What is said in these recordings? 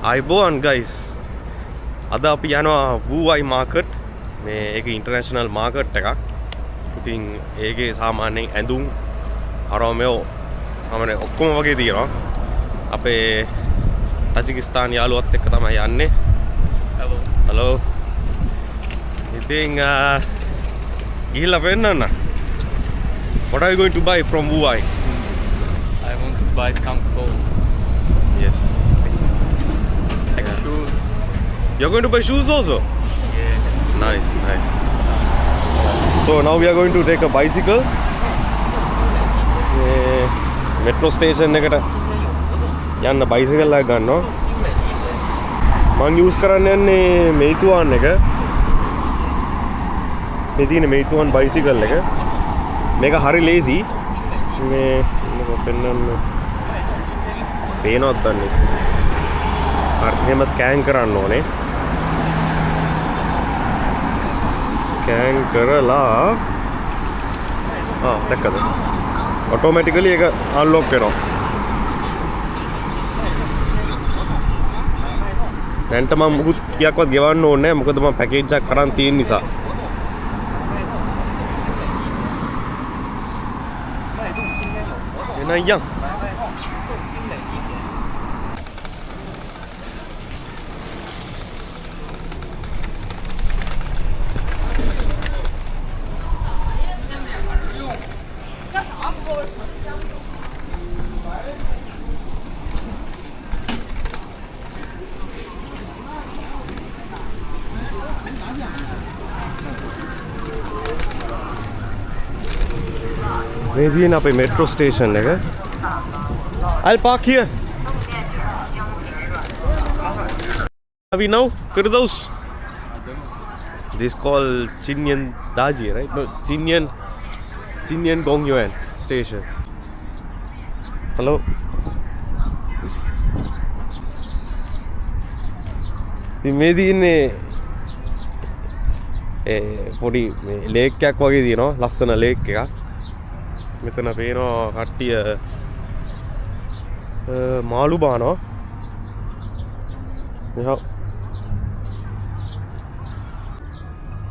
අයිබෝන් ගයිස් අද අපි යනවා වූවයි මාකට් මේ ඒක ඉන්ටර්නැෂනල් මාකට් එකක්. ඉතින් ඒකේ සාමාන්‍යයෙන් ඇඳුම් අරෝමෙෝ සාමාන්‍ය ඔක්කොම වගේ තියෙනවා. අපේ තාජිකිස්තාන් යාළුවත් එක්ක තමයි යන්නේ. හලෝ ඉතින් ගිහිල්ලා පෙන්නන්න. What are you going to buy from Wuai? I want to buy some clothes. Yes. Like shoes. You're going to buy shoes also? Yeah. Nice. So now we are going to take a bicycle. Metro station එකට යන්න bicycle එකක් ගන්නවා. මම use කරන්න යන්නේ මෙයිතුවාන් එක. මේ තියෙන මෙයිතුවාන් bicycle එක. මේක හරි lazy. මේ මොකක් පෙන්නන්න පේනවත් දන්නේ. හරියම ස්කෑන් කරන්න ඕනේ. ස්කෑන් කරලා දැක්කද? ඔටෝමැටිකලි ඒක අන්ලොක් වෙනවා. දැන්ට මම මුකුත් කීයක්වත් ගෙවන්න ඕනේ නැහැ. මොකද මම පැකේජ් එකක් කරන් තියෙන නිසා. එන යන්. මේ තියෙන අපේ මෙට්‍රෝ ස්ටේෂන් එක. I'll park here. Have we now? Firdaus. This called Chinyan Daji, right? No, Chinyan Gongyuan station. Hello. මේ දින්නේ පොඩි ලේක් එකක් වගේ තියෙනවා. ලස්සන ලේක් එකක්. මෙතන පේනවා කට්ටිය මාළු බානවා.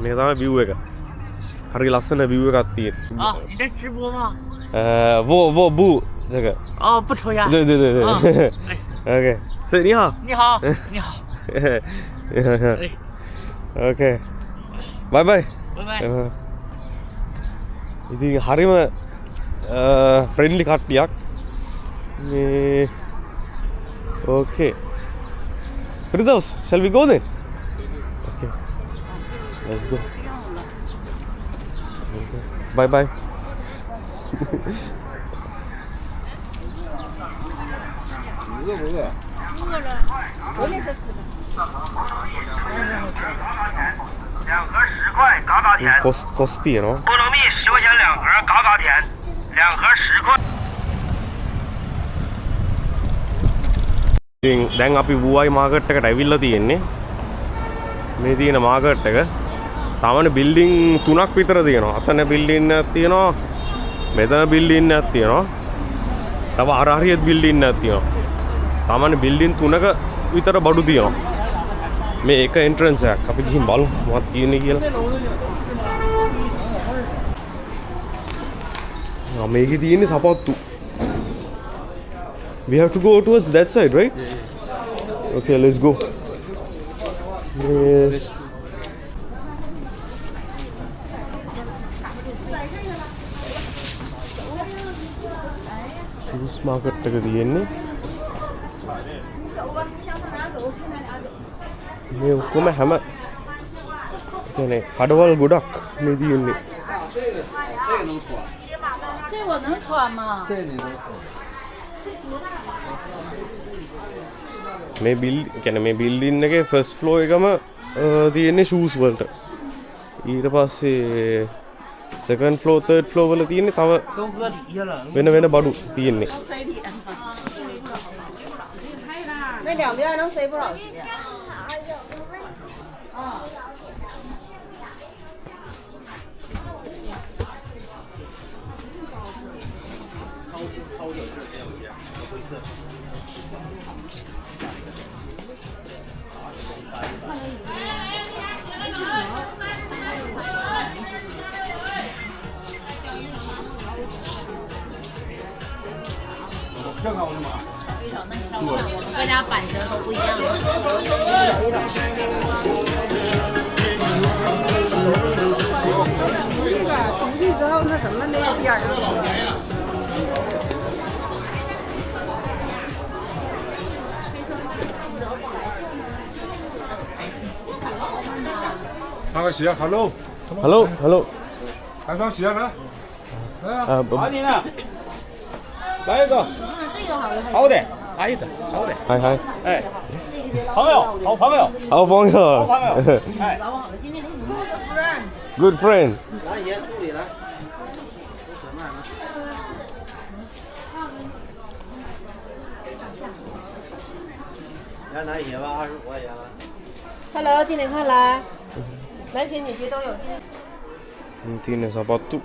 මේ තමයි view එක. හරි ලස්සන view එකක් තියෙනවා. 你在直播吗？我不这个。哦，不抽烟。对。OK， 所以你好。你好，你好。OK， 拜拜。拜拜。 ඉතින් හරිම friendly කට්ටියක්. මේ okay. Firdaus, shall we go then? Okay. Let's go. Okay. Bye. Cost තියෙනවා. 菠萝蜜10块钱2盒，嘎嘎甜，2盒10块。 ඉතින් දැන් අපි වූවයි මාකට් එකට ඇවිල්ලා තියෙන්නේ. මේ තියෙන මාකට් එක සාමාන්‍ය බිල්ඩින් 3ක් විතර තියෙනවා. අතන බිල්ඩින් එකක් තියෙනවා. මෙතන බිල්ඩින් එකක් තියෙනවා. තව අර හරියට බිල්ඩින් එකක් තියෙනවා. සාමාන්‍ය බිල්ඩින් 3ක විතර බඩු තියෙනවා. මේ එක එන්ට්‍රන්ස් එකක්. අපි ගිහින් බලමු මොකක්ද තියෙන්නේ කියලා. මේකේ තියෙන්නේ සපත්තු. We have to go towards that side, right? Yeah. Okay, let's go. Yes. Shoes market එක තියෙන්නේ. මේ ඔක්කොම හැම කියන්නේ කඩවල් ගොඩක් මේ තියෙන්නේ. 这我能穿吗？ මේ බිල් කියන්නේ මේ බිල්ඩින් එකේ ෆස්ට් ෆ්ලෝර් එකම තියෙන්නේ ෂූස් වලට. ඊට පස්සේ සෙකන්ඩ් ෆ්ලෝර් තර්ඩ් ෆ්ලෝර් වල තියෙන්නේ තව වෙන බඩු තියෙන්නේ. 那两边能塞不少鞋。各家板舌头不一样。这个重庆之后那什么那个边儿穿个鞋 ，Hello， Hello Hello， 穿双鞋来。来啊，好你呢？来一个，好的，来一个，好的。嗨嗨，哎，朋友，好朋友，好朋友，好朋友，哎。 Good friend。要拿野吧，25块钱了。 Hello， 进来看来，男鞋女鞋都有。 තියෙන සපත්තු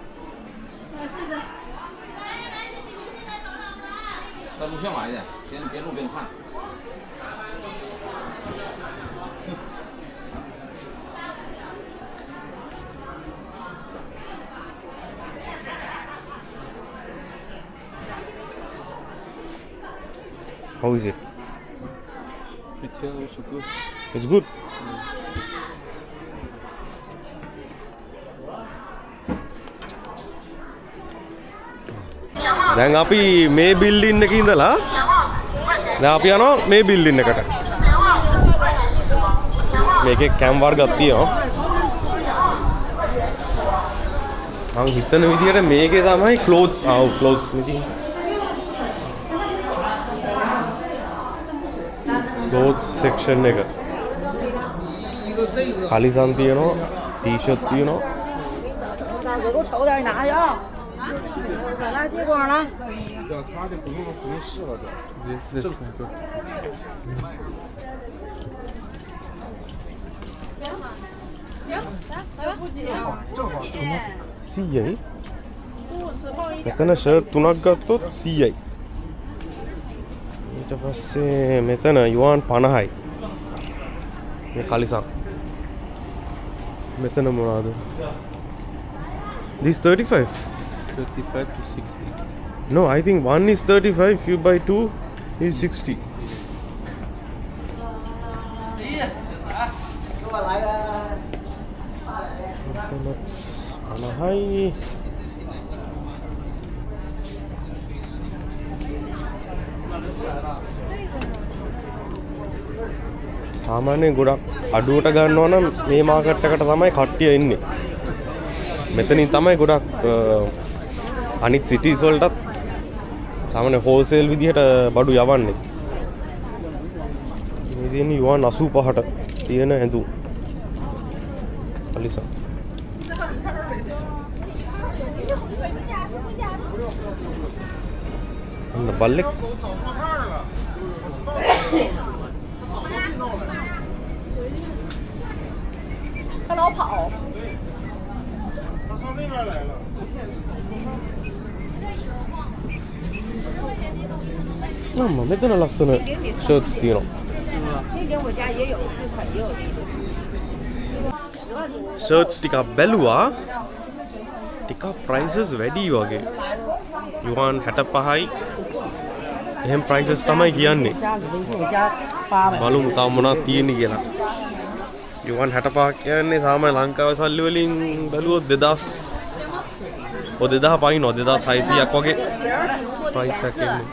在路线晚一点，别路边看。 How is it? Retail also good. It's good. දැන් අපි මේ බිල්ඩින් එකේ ඉඳලා දැන් අපි යනවා මේ බිල්ඩින් එකට. මේකේ කැම් වර්ගයක් තියෙනවා. මං හිතන විදිහට මේකේ තමයි clothes clothes මිදී. clothes section එක. කලිසම් තියෙනවා, t-shirt තියෙනවා. 给我抽点，拿去啊！来，结果呢？要擦的不用试了的，直接这个。 100යි. මෙතන ෂර්ට් 3ක් ගත්තොත් 100යි. ඊට පස්සේ මෙතන යුවාන් 50යි. මේ කලිසම්. මෙතන මොනවද? This 35? 35 to 60. No, I think one is 35. If you buy two, is 60. Hi. සාමාන්‍යයෙන් ගොඩක් අඩුවට ගන්නවා නම් මේ මාකට් එකට තමයි කට්ටිය එන්නේ. මෙතනින් තමයි ගොඩක් අනිත් සිටිස් වලටත් සාමාන්‍ය හෝල්සේල් විදිහට බඩු යවන්නේ. මේ තියෙන යුවන් 85ට තියෙන ඇඳුම්. කලිසම්. අන්න බල්ලෙක්. 他老跑。 නම මෙතන ලස්සන ෂර්ට්ස් තියෙනවා. 那天我家也有，这款也有。 ෂර්ට්ස් ටිකක් බැලුවා. ටිකක් prices වැඩි වගේ. යුවන් 65යි. එහෙම prices තමයි කියන්නේ. 我家800。 බලමු තාම මොනවද තියෙන්නේ කියලා. යුවන් 65 කියන්නේ සාමාන්‍ය ලංකාවේ සල්ලි වලින් බැලුවොත් 2000 ඔය 2000 පයින්නවා 2600ක් වගේ price එකක් එන්නේ.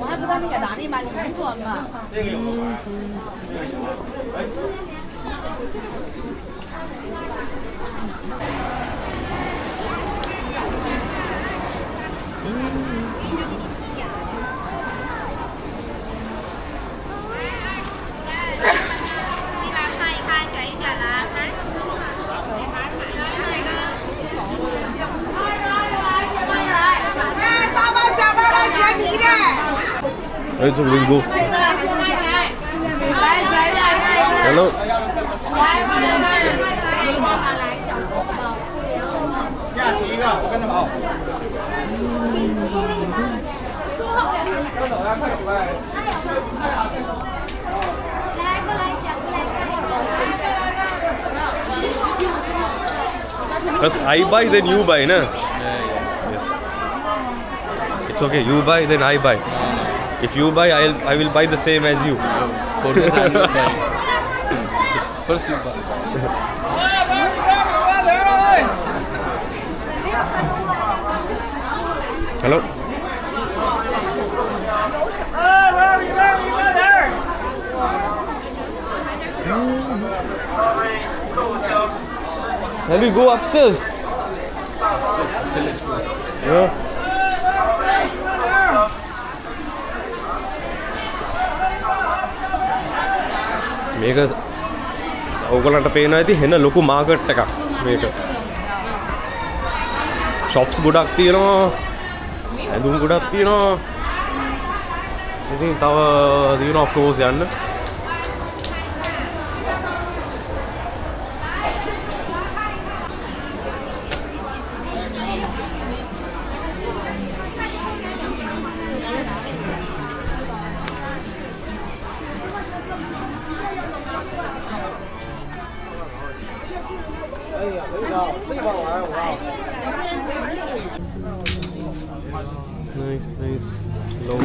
我还不知道那个哪里买，你能转吗？ Let's go. Hello. 一个，我跟着跑。 First I buy, then you buy, na? Yes. It's okay. You buy, then I buy. If you buy, I will buy the same as you. First you buy. Hello. Shall we go upstairs? Yeah. මේක ඔයගොල්ලන්ට පේනවා ඇති හෙන ලොකු market එකක් මේක. shops ගොඩක් තියෙනවා. ඇඳුම් ගොඩක් තියෙනවා. ඉතින් තව තියෙනවා floors යන්න. Nice, nice. Low.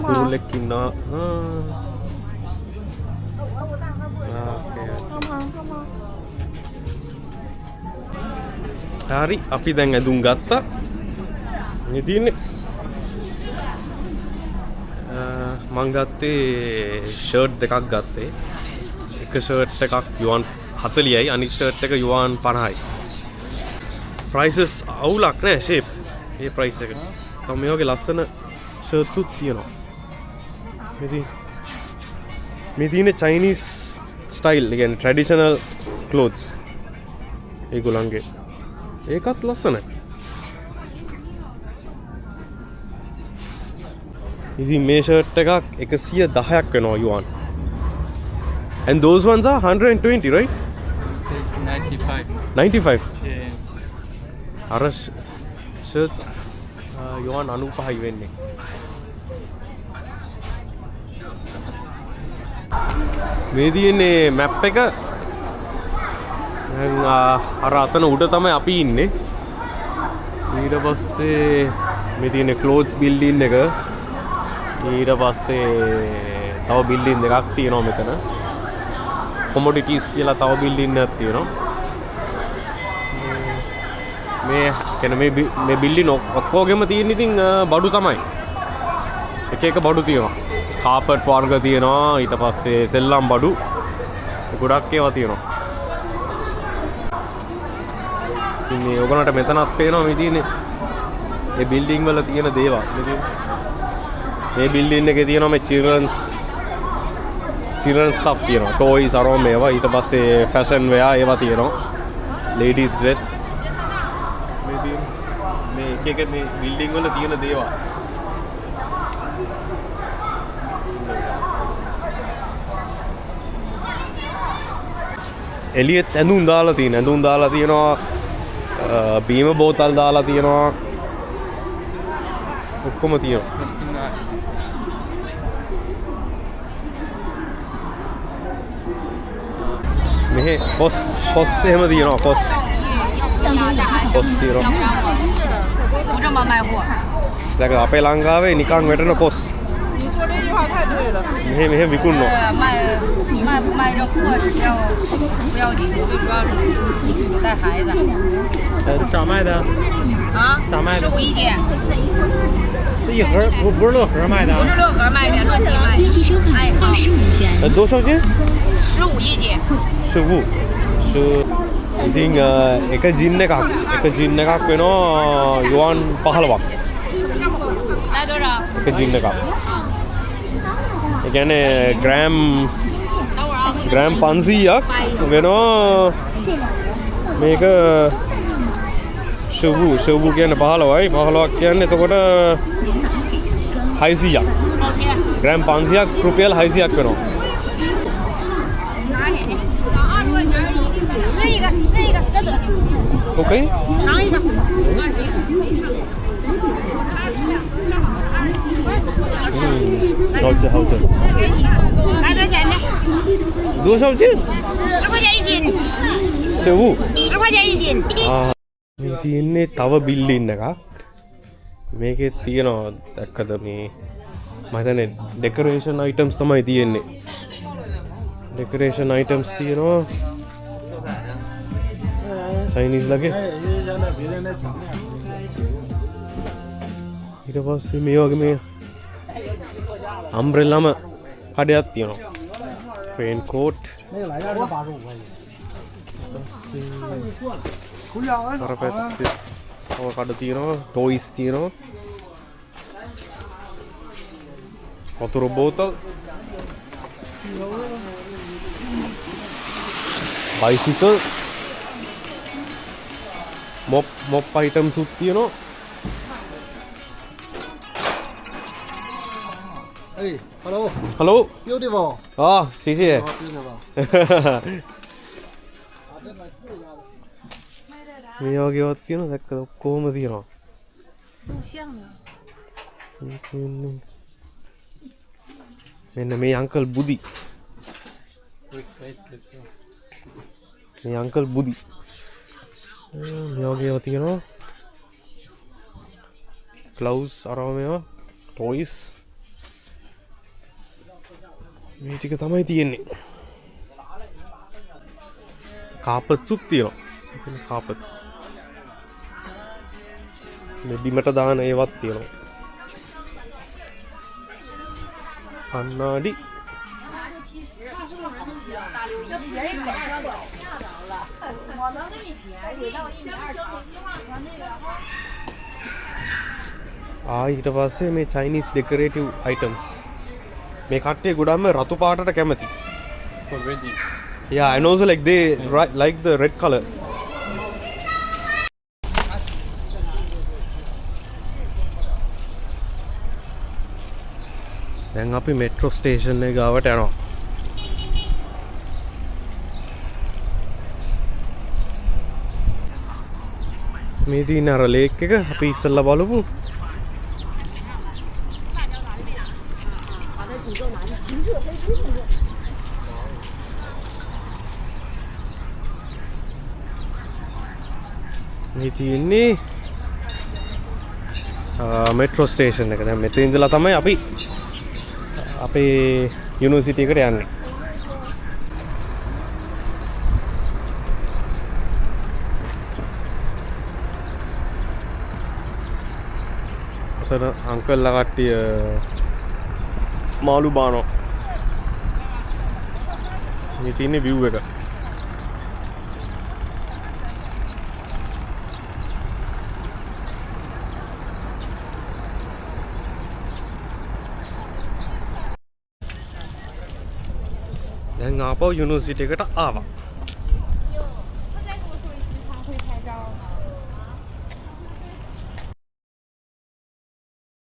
Pool එකක් ඉන්නවා. හරි අපි දැන් ඇඳුම් ගත්තා. මේ තියෙන්නේ මං ගත්තේ ෂර්ට් දෙකක් ගත්තේ. එක ෂර්ට් එකක් යුවන් 40යි අනිත් ෂර්ට් එක යුවන් 50යි. prices අවුලක් නෑ shape. ඒ price එක. තව මේ වගේ ලස්සන ෂර්ට්ස් උත් තියෙනවා. මේ තියෙන්නේ Chinese style, ඒ කියන්නේ traditional clothes. ඒගොල්ලන්ගේ. ඒකත් ලස්සනයි. ඉතින් මේ ෂර්ට් එකක් 110ක් වෙනවා යුවන්. And those ones are 120, right? 95. 95. Yeah. අර shirts යුවන් 95යි වෙන්නේ. මේ තියෙන්නේ map එක. දැන් අර අතන උඩ තමයි අපි ඉන්නේ. ඊට පස්සේ මේ තියෙන්නේ clothes building එක. ඊට පස්සේ තව building දෙකක් තියෙනවා මෙතන. commodities කියලා තව building එකක් තියෙනවා. මේ කියන්නේ මේ building ඔක්කොගෙම තියෙන ඉතින් බඩු තමයි. එක එක බඩු තියෙනවා. carpet වර්ග තියෙනවා. ඊට පස්සේ සෙල්ලම් බඩු ගොඩක් ඒවා තියෙනවා. ඉතින් මේ ඔයගොල්ලන්ට මෙතනත් පේනවා මේ තියෙන්නේ මේ building වල තියෙන දේවල්. මේ building එකේ තියෙනවා මේ children's stuff තියෙනවා. toys අරෝ මේවා. ඊට පස්සේ fashion wear ඒවා තියෙනවා. ladies dress. මේ එක එක මේ building වල තියෙන දේවල්. එළියෙත් ඇඳුම් දාලා තියෙන. ඇඳුම් දාලා තියෙනවා. බීම බෝතල් දාලා තියෙනවා. ඔක්කොම තියෙනවා. මෙහෙ පොස් එහෙම තියෙනවා. පොස් තියෙනවා. 不这么卖货。 දැන් අපේ ලංකාවේ නිකන් වැටෙන පොස්. 你说这句话太对了。 මෙහෙ විකුණනවා. 卖不卖这货是不要紧，最主要是有带孩子。咋卖的？啊咋卖的？15一斤，这一盒不是乐盒卖的？不是乐盒卖的，论斤卖的。哎，好，多少钱？ 15一斤。 15. ඉතින් එක ජින් එකක් වෙනවා යුවන් 15ක්. 来多少？ එක ජින් එකක්. ඒ කියන්නේ ග්‍රෑම් 500ක් වෙනවා මේක ෂවු කියන්නේ 15යි. 15ක් කියන්නේ එතකොට 600ක්. ග්‍රෑම් 500ක් රුපියල් 600ක් වෙනවා. 吃一个，这是 OK? 尝一个。 好吃。来多少钱的？多少钱？ 10块钱一斤。 15. 10块钱一斤。 මේ තියෙන්නේ තව බිල්ඩින් එකක්. මේකෙත් තියෙනවා දැක්කද මේ මම හිතන්නේ ඩෙකොරේෂන් අයිටම්ස් තමයි තියෙන්නේ. ඩෙකොරේෂන් අයිටම්ස් තියෙනවා චයිනීස් ලගේ. ඊට පස්සේ මේ වගේ මේ අම්බ්‍රෙල්ලාම කඩයක් තියෙනවා. Rain coat. 那个来这是85块钱。 අර පැත්තේ තව කඩ තියෙනවා, ටොයිස් තියෙනවා. වතුර බෝතල්. බයිසිකල්. මොප් අයිටම්ස් උත් තියෙනවා. 哎，Hello， Hello. beautiful。 谢谢。 මේ වගේවත් තියෙනවා දැක්කද ඔක්කොම තියෙනවා. මෙන්න මේ අංකල් බුදි. මේ අංකල් බුදි. මේ වගේව තියෙනවා. ග්ලව්ස් අරව මේවා ටොයිස්. මේ ටික තමයි තියෙන්නේ. කාපට්ස් උත් තියෙනවා. කාපට්ස්. මේ බිමට දාන ඒවත් තියෙනවා. කන්නාඩි. ඊට පස්සේ මේ චයිනීස් ඩෙකොරේටිව් අයිටම්ස්. මේ කට්ටිය ගොඩක්ම රතු පාටට කැමති. Yeah, and also like they like the red color. දැන් අපි මෙට්‍රෝ ස්ටේෂන් එක ගාවට යනවා. මේ තියෙන අර ලේක් එක අපි ඉස්සෙල්ලා බලමු. මේ තියෙන්නේ මෙට්‍රෝ ස්ටේෂන් එක. දැන් මෙතන ඉඳලා තමයි අපි අපේ යුනිවර්සිටි එකට යන්නේ. අතන අංකල්ලා කට්ටිය මාළු බානවා. මේ තියෙන්නේ view එක. දැන් ආපහු යුනිවර්සිටි එකට ආවා.